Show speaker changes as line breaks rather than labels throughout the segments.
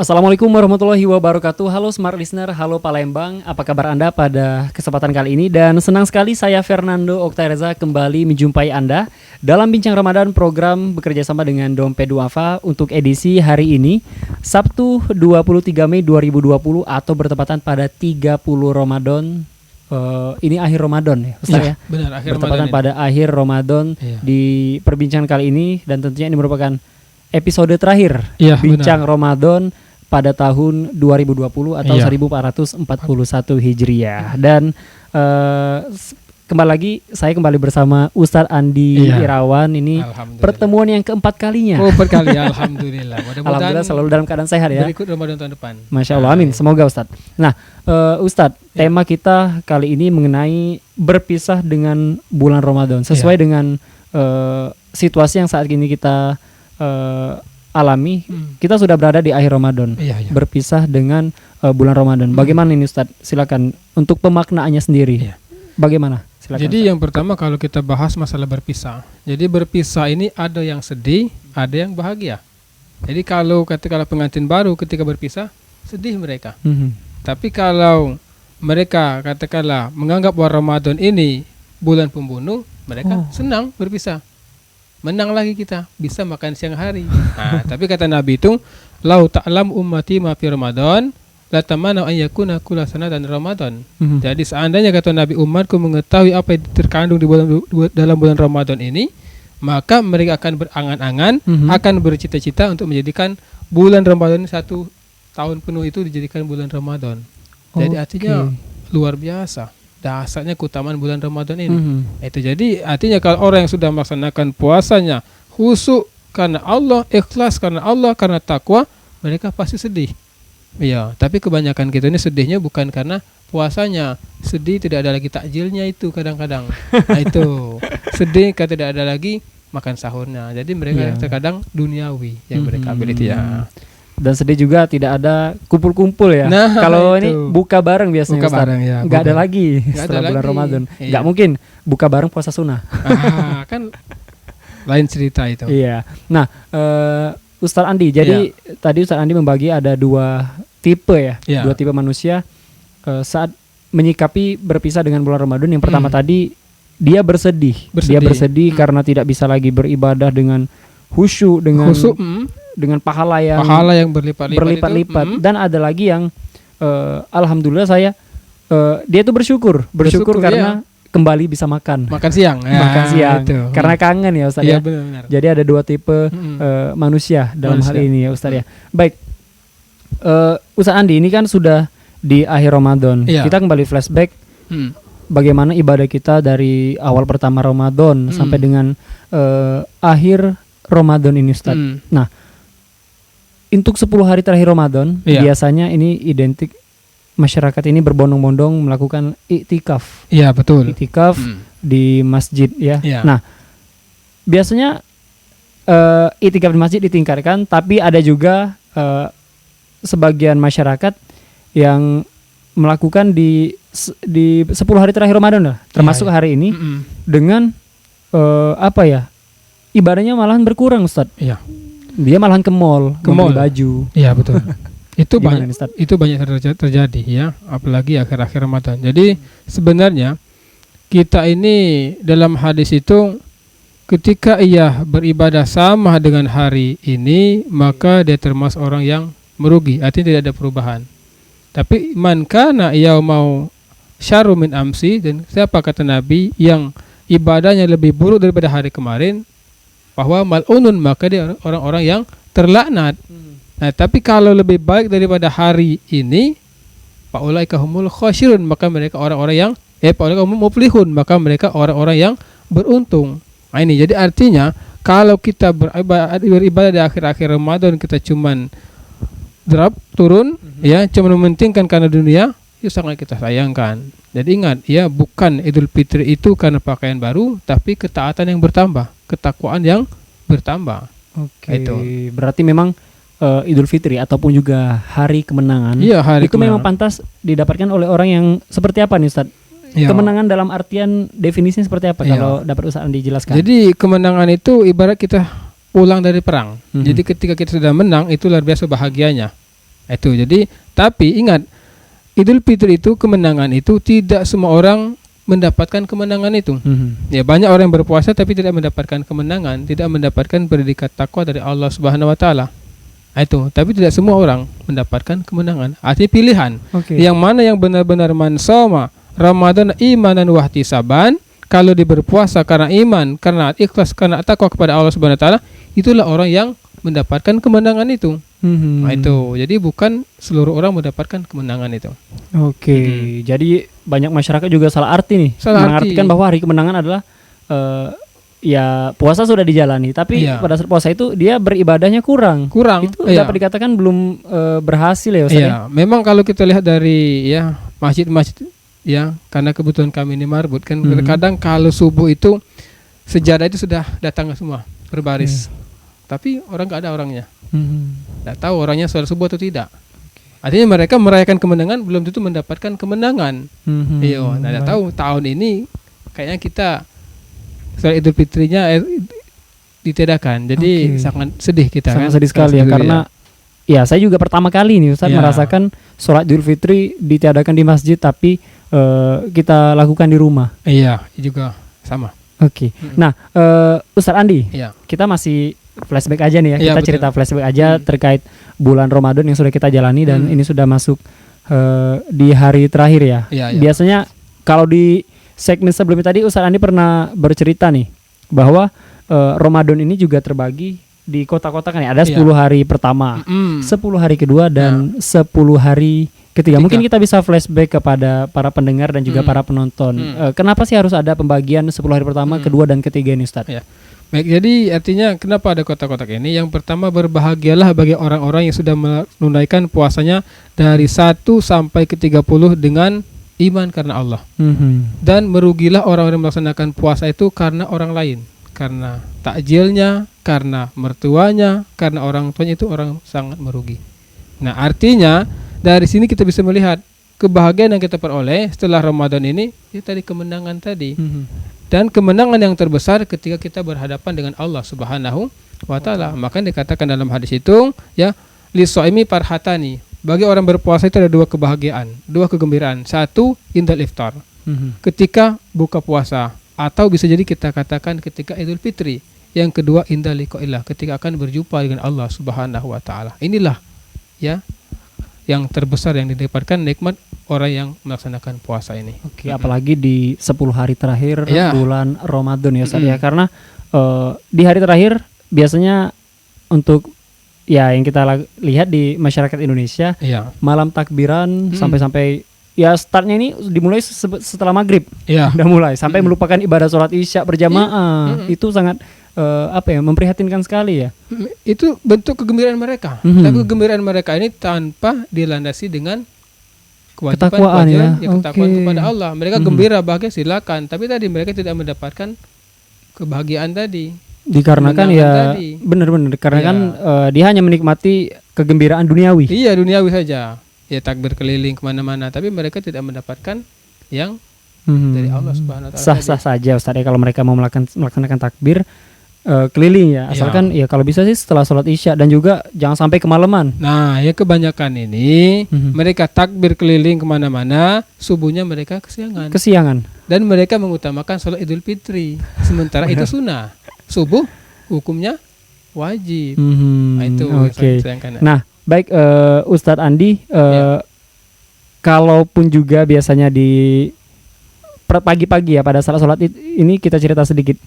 Assalamualaikum warahmatullahi wabarakatuh. Halo Smart Listener, halo Palembang. Apa kabar Anda pada kesempatan kali ini? Dan senang sekali saya Fernando Oktaireza kembali menjumpai Anda dalam Bincang Ramadan, program bekerja sama dengan Dompet Duafa untuk edisi hari ini, Sabtu 23 Mei 2020 atau bertepatan pada 30 Ramadan. Ini akhir Ramadan ya Ustaz ya?
Benar, akhir
bertepatan
Ramadan
pada akhir Ramadan di perbincangan kali ini, dan tentunya ini merupakan episode terakhir Bincang Ramadan pada tahun 2020 atau 1441 Hijriah. Dan kembali lagi saya kembali bersama Ustadz Andi Irawan. Ini pertemuan yang keempat kalinya.
Oh, berkali. Alhamdulillah.
Alhamdulillah selalu dalam keadaan sehat ya.
Berikut Ramadan tahun depan.
Masya Allah, amin. Semoga Ustadz. Nah, Ustadz, tema kita kali ini mengenai berpisah dengan bulan Ramadan sesuai dengan situasi yang saat ini kita alami. Kita sudah berada di akhir Ramadan, berpisah dengan bulan Ramadan. Bagaimana ini Ustadz? Silakan untuk pemaknaannya sendiri. Bagaimana? Silakan,
jadi
Ustadz.
yang pertama kalau kita bahas masalah berpisah. Jadi berpisah ini ada yang sedih, ada yang bahagia. Jadi kalau pengantin baru ketika berpisah, sedih mereka. Tapi kalau mereka katakanlah menganggap bahwa Ramadan ini bulan pembunuh, mereka senang berpisah. Menang lagi kita, bisa makan siang hari. Nah, tapi kata Nabi itu, lau ta'lam ummati ma fi Ramadan, la tamana an yakuna kulla sanatan Ramadan. Jadi seandainya kata Nabi, umatku mengetahui apa yang terkandung di dalam bulan Ramadan ini, maka mereka akan berangan-angan, akan bercita-cita untuk menjadikan bulan Ramadan ini 1 tahun penuh itu dijadikan bulan Ramadan. Jadi artinya luar biasa dasarnya keutamaan bulan Ramadan ini. Itu jadi artinya kalau orang yang sudah melaksanakan puasanya khusyuk karena Allah, ikhlas karena Allah, karena takwa, mereka pasti sedih. Iya, tapi kebanyakan kita ini sedihnya bukan karena puasanya, sedih tidak ada lagi takjilnya itu kadang-kadang. Nah itu sedih karena tidak ada lagi makan sahurnya. Jadi mereka terkadang duniawi yang mereka ambil itu ya.
Dan sedih juga tidak ada kumpul-kumpul ya. Nah, kalau ini buka bareng biasanya
buka bareng, ya,
nggak ada lagi setelah bulan Ramadan. Nggak mungkin buka bareng puasa sunnah.
Kan lain cerita itu.
Iya. Nah, Ustadz Andi, jadi tadi Ustadz Andi membagi ada 2 tipe ya, 2 tipe manusia saat menyikapi berpisah dengan bulan Ramadan. Yang pertama tadi dia bersedih. Dia bersedih karena tidak bisa lagi beribadah dengan khusyuk, dengan pahala yang berlipat-lipat. Dan ada lagi yang alhamdulillah dia itu bersyukur karena kembali bisa makan siang itu. Karena kangen ya Ustaz ya.
Benar.
Jadi ada 2 tipe manusia dalam hal ini ya Ustaz ya. Baik, Ustaz Andi, ini kan sudah di akhir Ramadan. Kita kembali flashback bagaimana ibadah kita dari awal pertama Ramadan sampai dengan akhir Ramadan ini Ustaz. Nah, untuk 10 hari terakhir Ramadan biasanya ini identik masyarakat ini berbondong-bondong melakukan iktikaf.
Iya, betul.
Iktikaf di masjid ya. Nah, biasanya iktikaf di masjid ditingkatkan, tapi ada juga sebagian masyarakat yang melakukan di 10 hari terakhir Ramadan lah, termasuk hari ini dengan ibadahnya malahan berkurang Ustaz. Dia malahan ke mall, membeli baju. Iya, betul.
Itu banyak terjadi ya, apalagi akhir-akhir Ramadan. Jadi sebenarnya kita ini dalam hadis itu ketika ia beribadah sama dengan hari ini, maka dia termasuk orang yang merugi, artinya tidak ada perubahan. Tapi man kana yaumau syarru min amsi, dan siapa kata Nabi yang ibadahnya lebih buruk daripada hari kemarin, bahwa mal'unun, maka dia orang-orang yang terlaknat. Nah, tapi kalau lebih baik daripada hari ini, faulaika humul khasirun, maka mereka orang-orang yang faulaika humul muflihun, maka mereka orang-orang yang beruntung. Nah, ini jadi artinya kalau kita beribadah di akhir-akhir Ramadan kita cuman turun cuma mementingkan karena dunia, itu sangat kita sayangkan. Jadi ingat ya, bukan Idul Fitri itu karena pakaian baru, tapi ketaatan yang bertambah, ketakwaan yang bertambah.
Itu berarti memang Idul Fitri ataupun juga hari kemenangan itu memang pantas didapatkan oleh orang yang seperti apa nih Ustaz? Kemenangan dalam artian definisinya seperti apa kalau dapat Ustaz Andi jelaskan?
Jadi kemenangan itu ibarat kita pulang dari perang. Jadi ketika kita sudah menang itu luar biasa bahagianya. Itu jadi, tapi ingat, Idul Fitri itu kemenangan itu tidak semua orang mendapatkan kemenangan itu. Ya, banyak orang yang berpuasa tapi tidak mendapatkan kemenangan, tidak mendapatkan predikat takwa dari Allah Subhanahu wa taala. Itu, tapi tidak semua orang mendapatkan kemenangan. Artinya pilihan. Yang mana yang benar-benar man shoma Ramadan imanan wa ihtisaban, kalau dia berpuasa karena iman, karena ikhlas, karena takwa kepada Allah Subhanahu wa taala, itulah orang yang mendapatkan kemenangan itu. Itu. Jadi bukan seluruh orang mendapatkan kemenangan itu.
Jadi banyak masyarakat juga salah arti nih. Mengartikan bahwa hari kemenangan adalah ya puasa sudah dijalani, tapi pada saat puasa itu dia beribadahnya kurang. Itu dapat dikatakan belum berhasil ya Ustaz.
Iya, memang kalau kita lihat dari ya masjid-masjid ya, karena kebutuhan kami ini marbut kan, kadang kalau subuh itu sejadah itu sudah datang semua berbaris. Tapi orang nggak ada orangnya. Nggak tahu orangnya sholat subuh atau tidak. Artinya mereka merayakan kemenangan belum tentu mendapatkan kemenangan. Iya, nggak tahu tahun ini kayaknya kita sholat Idul Fitrinya ditiadakan. Jadi sangat sedih kita.
Sangat sedih sekali ya, karena ya saya juga pertama kali nih Ustaz merasakan sholat Idul Fitri ditiadakan di masjid, tapi kita lakukan di rumah.
Iya, juga sama.
Nah, Ustaz Andi, kita masih flashback aja nih ya. Kita cerita flashback aja terkait bulan Ramadan yang sudah kita jalani dan ini sudah masuk di hari terakhir ya. Biasanya kalau di segmen sebelumnya tadi Ustaz Andi pernah bercerita nih bahwa Ramadan ini juga terbagi di kota-kota kan ya. Ada 10 hari pertama, 10 hari kedua dan 10 hari ketiga. Mungkin kita bisa flashback kepada para pendengar dan juga para penonton. Kenapa sih harus ada pembagian 10 hari pertama, kedua dan ketiga ini Ustaz?
Baik, jadi artinya kenapa ada kotak-kotak ini? Yang pertama, berbahagialah bagi orang-orang yang sudah menunaikan puasanya dari 1 sampai ke 30 dengan iman karena Allah. Dan merugilah orang-orang yang melaksanakan puasa itu karena orang lain, karena takjilnya, karena mertuanya, karena orang tuanya, itu orang sangat merugi. Nah, artinya dari sini kita bisa melihat kebahagiaan yang kita peroleh setelah Ramadan ini, itu tadi kemenangan tadi. Dan kemenangan yang terbesar ketika kita berhadapan dengan Allah Subhanahu wa taala. Maka dikatakan dalam hadis itu ya, lisoimi parhatani. Bagi orang berpuasa itu ada 2 kebahagiaan, 2 kegembiraan. 1 indal iftar. Ketika buka puasa, atau bisa jadi kita katakan ketika Idul Fitri. Yang kedua indal liqa'illah, ketika akan berjumpa dengan Allah Subhanahu wa taala. Inilah ya yang terbesar yang didapatkan nikmat orang yang melaksanakan puasa ini.
Apalagi di 10 hari terakhir bulan Ramadan ya Ustaz ya, karena di hari terakhir biasanya untuk ya yang kita lihat di masyarakat Indonesia malam takbiran sampai ya startnya ini dimulai setelah maghrib. Udah mulai sampai melupakan ibadah sholat isya berjamaah. Itu sangat memprihatinkan sekali ya.
Itu bentuk kegembiraan mereka. Tapi kegembiraan mereka ini tanpa dilandasi dengan
ketakwaan
ketakwaan kepada Allah. Mereka gembira, bahagia, silakan. Tapi tadi mereka tidak mendapatkan kebahagiaan tadi.
Dikarenakan ya benar-benar karena kan dia hanya menikmati kegembiraan duniawi.
Iya, duniawi saja. Ya takbir keliling kemana-mana. Tapi mereka tidak mendapatkan yang dari Allah Subhanahu wa taala.
Sah-sah saja Ustaz ya kalau mereka mau melaksanakan takbir keliling ya, asalkan ya kalau bisa sih setelah sholat isya dan juga jangan sampai kemalaman.
Nah, ya kebanyakan ini mereka takbir keliling kemana-mana, subuhnya mereka kesiangan. Dan mereka mengutamakan sholat Idul Fitri, sementara itu sunnah. Subuh hukumnya wajib. Nah, itu
Nah, baik Ustadz Andi, kalaupun juga biasanya di pagi-pagi ya pada saat sholat ini kita cerita sedikit.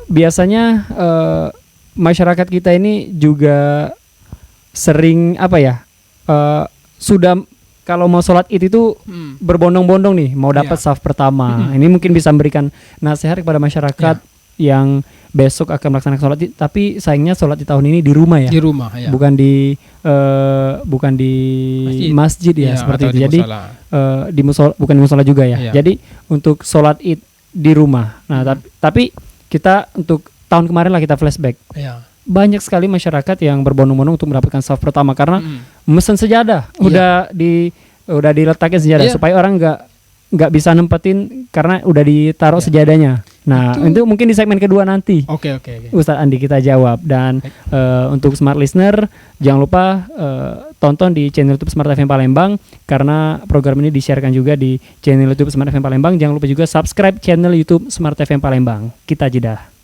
Biasanya masyarakat kita ini juga sering sudah kalau mau sholat itu berbondong-bondong nih mau dapat saf pertama. Ini mungkin bisa memberikan nasihat kepada masyarakat yang besok akan melaksanakan sholat tapi sayangnya sholat di tahun ini di rumah ya.
Di rumah ya.
Bukan di masjid ya seperti itu. Jadi bukan di musola juga ya. Jadi untuk sholat id di rumah. Nah tapi kita untuk tahun kemarin lah kita flashback. Banyak sekali masyarakat yang berbondong-bondong untuk mendapatkan saf pertama karena mesen sejadah udah diletakkan sejadah supaya orang nggak bisa nempetin karena udah ditaruh sejadahnya. Nah, itu mungkin di segmen kedua nanti.
Oke.
Ustadz Andi kita jawab. Dan untuk smart listener, jangan lupa tonton di channel YouTube Smart FM Palembang, karena program ini disiarkan juga di channel YouTube Smart FM Palembang. Jangan lupa juga subscribe channel YouTube Smart FM Palembang. Kita jeda.